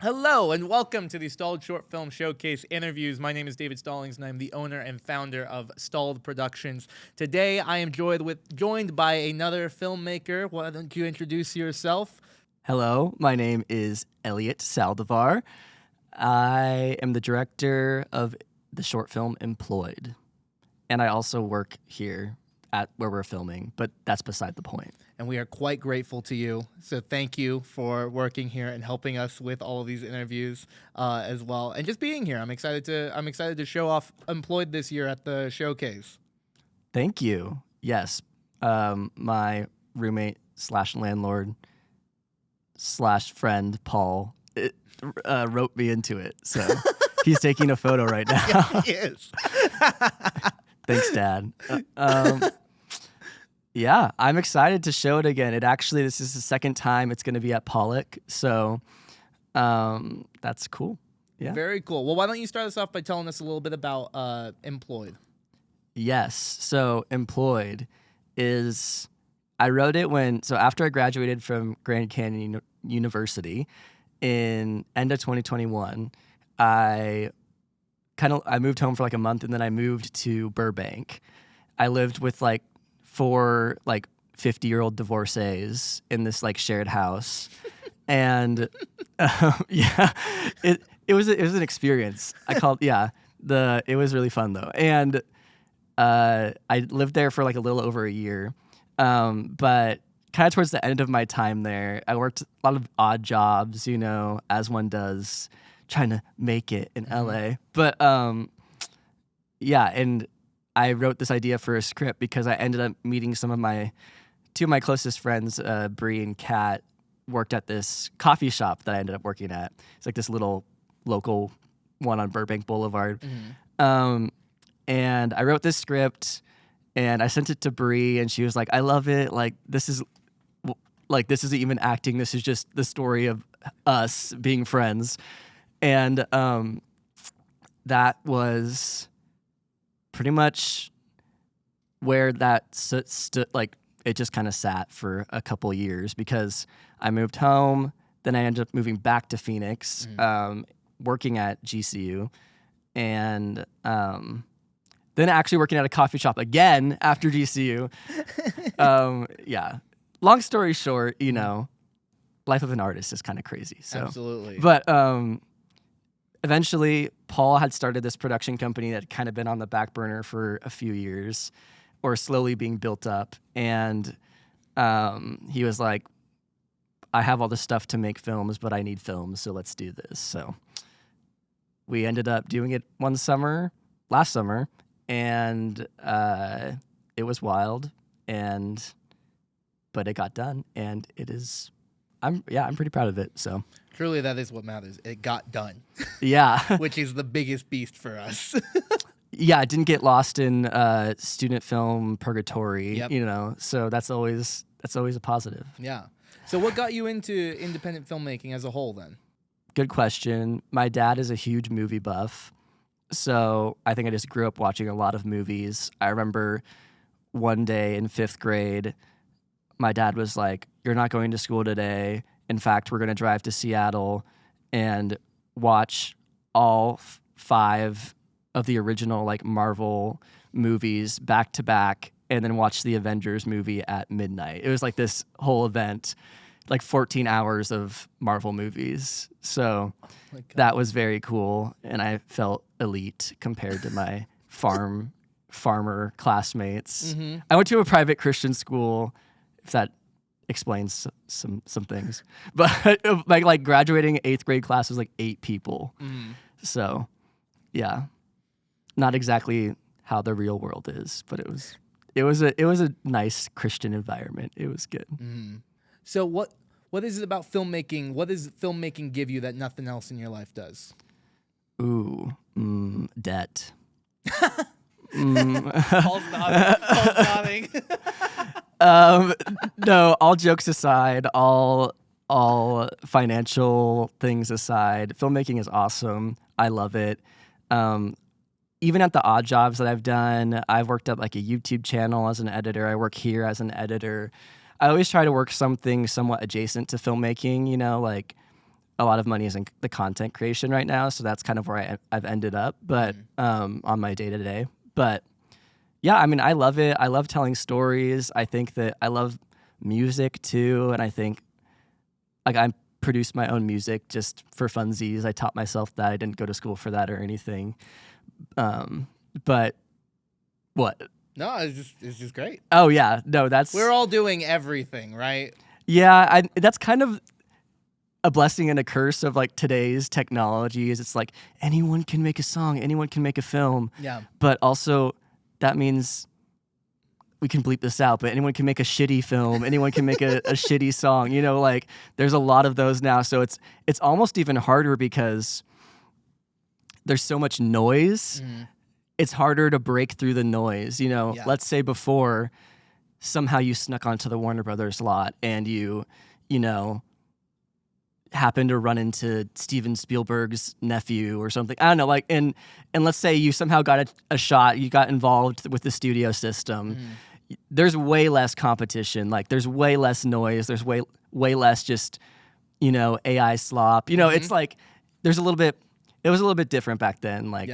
Hello and welcome to the Stalled Short Film Showcase interviews. My name is David Stallings and I'm the owner and founder of Stalled Productions. Today I am joined by another filmmaker. Why don't you introduce yourself? Hello, my name is Elliot Saldivar. I am the director of the short film Employed. And I also work here at where we're filming, but that's beside the point. And we are quite grateful to you. So thank you for working here and helping us with all of these interviews as well, and just being here. I'm excited to show off Employed this year at the showcase. Thank you. Yes, my roommate / landlord / friend Paul wrote me into it, so he's taking a photo right now. Yes, he is. Thanks, Dad. Yeah, I'm excited to show it again. This is the second time it's going to be at Pollack, so that's cool. Yeah. Very cool. Well, why don't you start us off by telling us a little bit about Employed? Yes. So Employed is, I wrote it after I graduated from Grand Canyon University in end of 2021, I moved home for like a month, and then I moved to Burbank. I lived with like 4 50-year-old divorcees in this like shared house, and yeah, it was an experience. It was really fun though, and I lived there for like a little over a year, but kind of towards the end of my time there, I worked a lot of odd jobs, as one does, trying to make it in LA. But yeah, and I wrote this idea for a script because I ended up meeting two of my closest friends, Bree and Kat, worked at this coffee shop that I ended up working at. It's like this little local one on Burbank Boulevard. And I wrote this script and I sent it to Bree, and she was like, I love it. This isn't even acting. This is just the story of us being friends. And that was pretty much where that stood. It just kind of sat for a couple years because I moved home. Then I ended up moving back to Phoenix, working at GCU, and then actually working at a coffee shop again after GCU. Yeah. Long story short, life of an artist is kind of crazy. So. Absolutely. But eventually, Paul had started this production company that had kind of been on the back burner for a few years, or slowly being built up. And he was like, I have all this stuff to make films, but I need films, so let's do this. So we ended up doing it last summer, and it was wild, but it got done, and I'm pretty proud of it. So truly, that is what matters. It got done. Yeah. Which is the biggest beast for us. Yeah, I didn't get lost in student film purgatory, so that's always a positive. Yeah. So what got you into independent filmmaking as a whole then? Good question. My dad is a huge movie buff, so I think I just grew up watching a lot of movies. I remember one day in 5th grade, my dad was like, you're not going to school today. In fact, we're going to drive to Seattle and watch all 5 of the original Marvel movies back to back, and then watch the Avengers movie at midnight. It was like this whole event, 14 hours of Marvel movies. So that was very cool, and I felt elite compared to my farmer classmates. I went to a private Christian school, if that explains some things. But graduating 8th grade class was 8 people. So yeah, not exactly how the real world is, but it was a nice Christian environment. It was good. So what is it about filmmaking? What does filmmaking give you that nothing else in your life does? Ooh, debt. Paul's nodding. No, all jokes aside, all financial things aside, filmmaking is awesome. I love it. Even at the odd jobs that I've done, I've worked at a YouTube channel as an editor. I work here as an editor. I always try to work something somewhat adjacent to filmmaking, a lot of money is in the content creation right now, so that's kind of where I've ended up. But on my day to day, but yeah, I mean, I love it. I love telling stories. I think that I love music too, and I think like I produce my own music just for funsies. I taught myself that. I didn't go to school for that or anything. But what? No, it's just great. Oh yeah, no, We're all doing everything, right? Yeah, that's kind of a blessing and a curse of like today's technology. Is it's like anyone can make a song, anyone can make a film. Yeah. But also that means we can bleep this out, but anyone can make a shitty film, anyone can make a shitty song. You know, like there's a lot of those now. So it's almost even harder because there's so much noise. It's harder to break through the noise. You know, let's say before somehow you snuck onto the Warner Brothers lot and you know, happened to run into Steven Spielberg's nephew or something. I don't know, like, and let's say you somehow got a shot, you got involved with the studio system. There's way less competition. Like, there's way less noise. There's way less just, you know, AI slop. You know, it's like it was a little bit different back then, like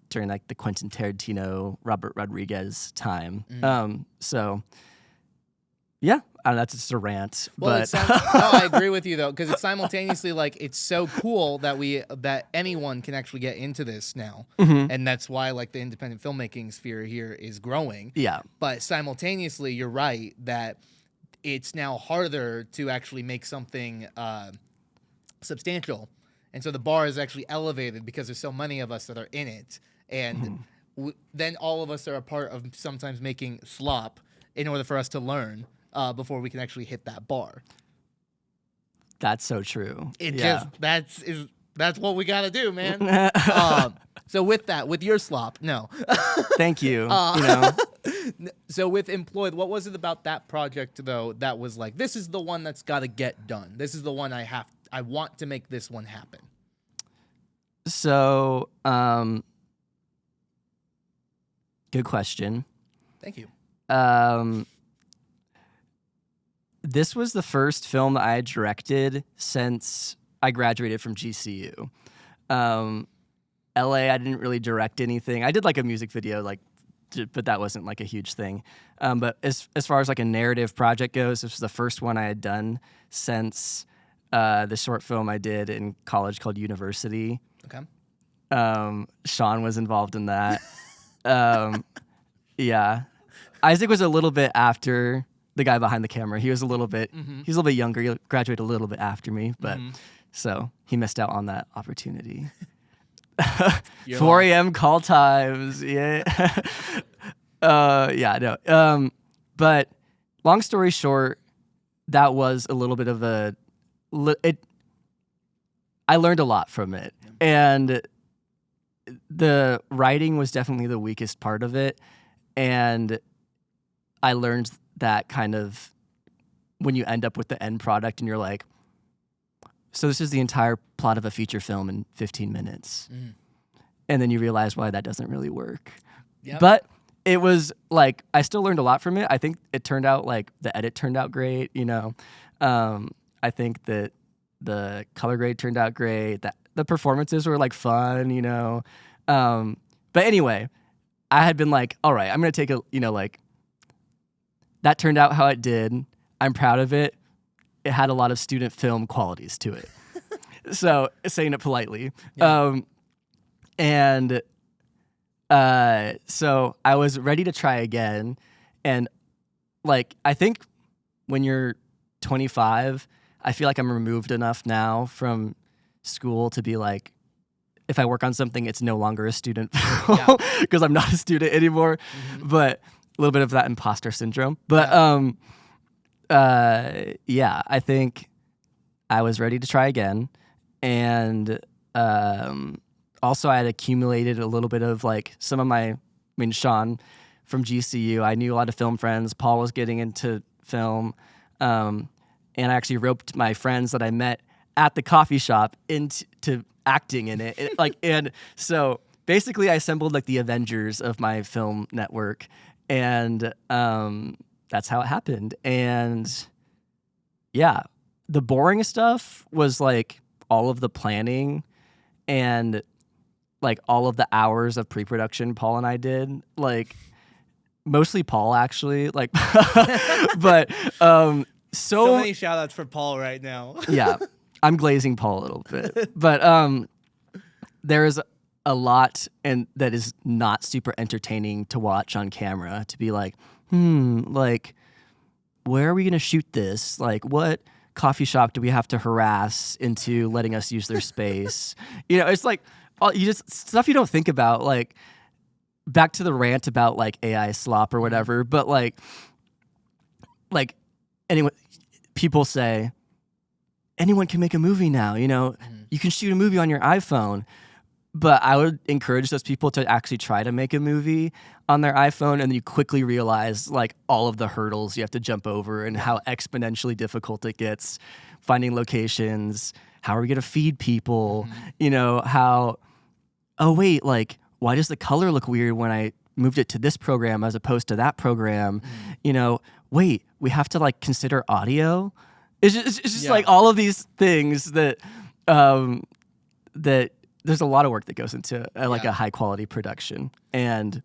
during like the Quentin Tarantino, Robert Rodriguez time. So yeah, I don't know, that's just a rant. Well, but no, I agree with you though, because it's simultaneously like it's so cool that anyone can actually get into this now, and that's why like the independent filmmaking sphere here is growing. Yeah, but simultaneously, you're right that it's now harder to actually make something substantial, and so the bar is actually elevated because there's so many of us that are in it, and then all of us are a part of sometimes making slop in order for us to learn. Before we can actually hit that bar. That's so true. That's what we got to do, man. So with your slop, no. Thank you. You know. So with Employed, what was it about that project though that was like, this is the one that's got to get done. This is the one I want to make this one happen. So, good question. Thank you. This was the first film that I had directed since I graduated from GCU. LA, I didn't really direct anything. I did like a music video, like, but that wasn't like a huge thing. But as far as like a narrative project goes, this was the first one I had done since the short film I did in college called University. Okay. Sean was involved in that. Yeah. Isaac was a little bit after the guy behind the camera. He was a little bit, he was a little bit younger. He graduated a little bit after me, but so he missed out on that opportunity. 4 a.m. call times. Yeah. Yeah, no. But long story short, that was a little bit of I learned a lot from it. And the writing was definitely the weakest part of it. And I learned that kind of when you end up with the end product and you're like, so this is the entire plot of a feature film in 15 minutes. And then you realize why that doesn't really work. Yep. But it was like, I still learned a lot from it. I think it turned out like the edit turned out great, you know. I think that the color grade turned out great. That the performances were like fun, you know. But anyway, I had been like, all right, I'm going to take a, you know, like, that turned out how it did. I'm proud of it. It had a lot of student film qualities to it. So, saying it politely. Yeah. So I was ready to try again. And like, I think when you're 25, I feel like I'm removed enough now from school to be like, if I work on something, it's no longer a student film because I'm not a student anymore. But a little bit of that imposter syndrome. But yeah, I think I was ready to try again. And also I had accumulated a little bit of like some of Sean from GCU, I knew a lot of film friends. Paul was getting into film. And I actually roped my friends that I met at the coffee shop into acting in it. And so basically I assembled like the Avengers of my film network. And that's how it happened. And yeah, the boring stuff was like all of the planning and like all of the hours of pre-production Paul and I did, like mostly Paul actually, like, but So many shout outs for Paul right now. yeah, I'm glazing Paul a little bit, but there is a lot and that is not super entertaining to watch on camera, to be like, like, where are we going to shoot this? Like, what coffee shop do we have to harass into letting us use their space? You know, it's like, you just, stuff you don't think about, like, back to the rant about, like, AI slop or whatever, but, like, anyway, people say, anyone can make a movie now, you know? You can shoot a movie on your iPhone. But I would encourage those people to actually try to make a movie on their iPhone, and then you quickly realize like all of the hurdles you have to jump over and how exponentially difficult it gets finding locations. How are we going to feed people? You know, how, oh wait, like why does the color look weird when I moved it to this program as opposed to that program? You know, wait, we have to like consider audio. It's just like all of these things that that there's a lot of work that goes into like a high quality production. And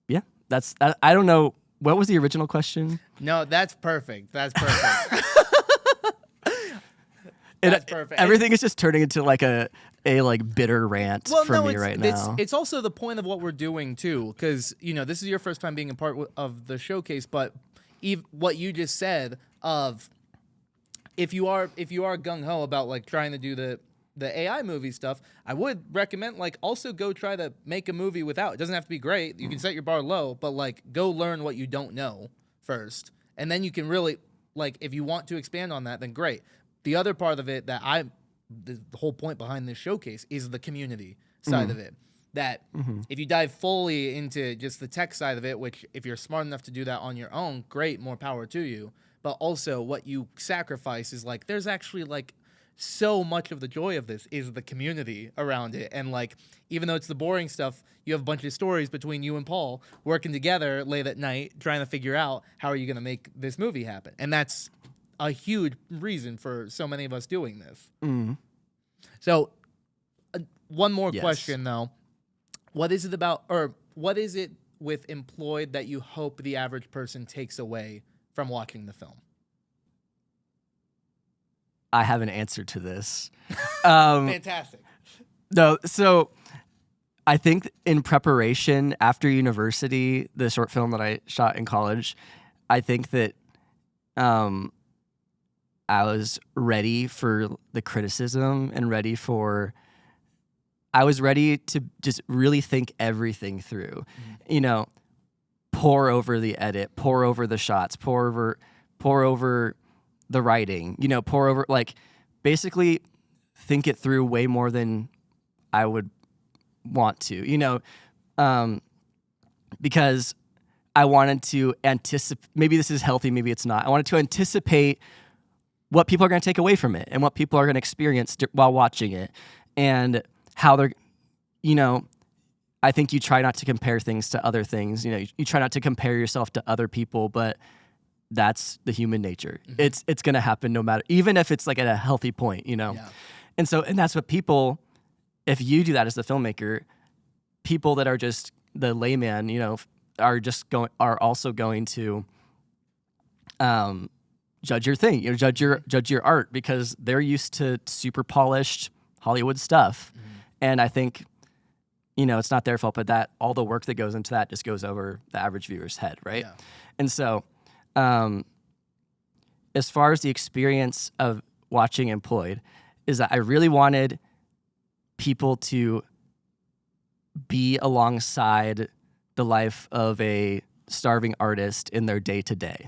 yeah, that's, I don't know. What was the original question? No, that's perfect. That's perfect. That's perfect. Everything is just turning into like a like bitter rant for me right now. It's also the point of what we're doing too, because you know this is your first time being a part of the showcase. But what you just said of if you are gung ho about like trying to do the AI movie stuff, I would recommend like also go try to make a movie without. It doesn't have to be great. You can set your bar low, but like go learn what you don't know first, and then you can really like if you want to expand on that, then great. The other part of it that the whole point behind this showcase is the community side of it. That if you dive fully into just the tech side of it, which if you're smart enough to do that on your own, great, more power to you. But also what you sacrifice is like there's actually like so much of the joy of this is the community around it. And like, even though it's the boring stuff, you have a bunch of stories between you and Paul working together late at night, trying to figure out how are you going to make this movie happen. And that's a huge reason for so many of us doing this. So one more question though. What is it about, or what is it with Employed that you hope the average person takes away from watching the film? I have an answer to this. Fantastic. No, so I think in preparation after university, the short film that I shot in college, I think that I was ready for the criticism and I was ready to just really think everything through. You know, pour over the edit, pour over the shots, pour over the writing, you know, pour over, like, basically think it through way more than I would want to, you know, because I wanted to anticipate, maybe this is healthy, maybe it's not. I wanted to anticipate what people are going to take away from it and what people are going to experience while watching it and how they're, you know, I think you try not to compare things to other things, you know, you try not to compare yourself to other people, but that's the human nature. It's going to happen no matter, even if it's like at a healthy point, you know? Yeah. And that's what people, if you do that as the filmmaker, people that are just the layman, you know, are also going to judge your thing, you know, judge your art because they're used to super polished Hollywood stuff. And I think, you know, it's not their fault, but that all the work that goes into that just goes over the average viewer's head, right? Yeah. And so as far as the experience of watching Employed, is that I really wanted people to be alongside the life of a starving artist in their day-to-day.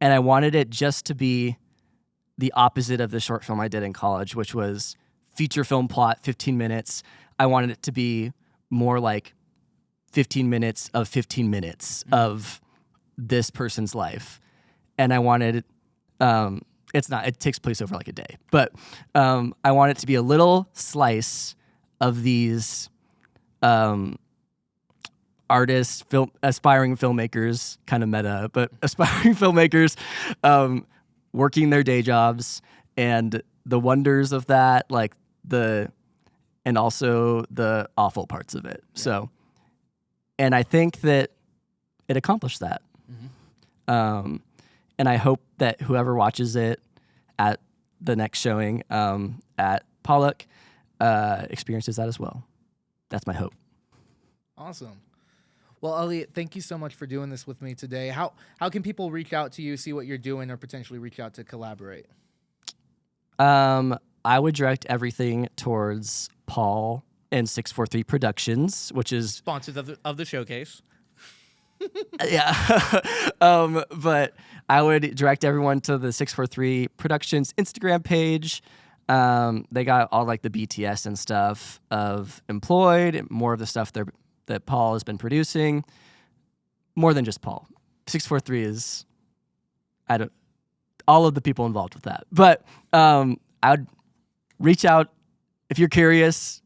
And I wanted it just to be the opposite of the short film I did in college, which was feature film plot, 15 minutes. I wanted it to be more like 15 minutes of 15 minutes of this person's life. And I wanted, it takes place over like a day, but I want it to be a little slice of these artists, aspiring filmmakers, kind of meta, but aspiring filmmakers working their day jobs and the wonders of that, like and also the awful parts of it. Yeah. So, and I think that it accomplished that. Mm-hmm. And I hope that whoever watches it at the next showing at Pollack experiences that as well. That's my hope. Awesome. Well, Elliot, thank you so much for doing this with me today. How can people reach out to you, see what you're doing, or potentially reach out to collaborate? I would direct everything towards Paul and 643 Productions, which is sponsors of the showcase. Yeah. But I would direct everyone to the 643 Productions Instagram page. They got all like the BTS and stuff of Employed, more of the stuff that Paul has been producing. More than just Paul. 643 is all of the people involved with that. But I would reach out if you're curious.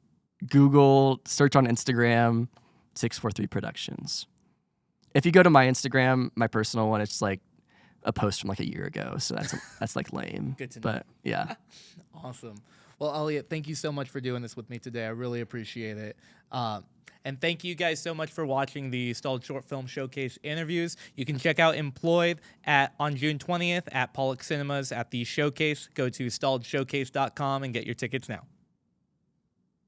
Google, search on Instagram, 643 Productions. If you go to my Instagram, my personal one, it's like a post from like a year ago. So that's like lame. Good to know. But yeah. Awesome. Well, Elliot, thank you so much for doing this with me today. I really appreciate it. And thank you guys so much for watching the Stalled Short Film Showcase interviews. You can check out Employed on June 20th at Pollack Cinemas at the Showcase. Go to stalledshowcase.com and get your tickets now.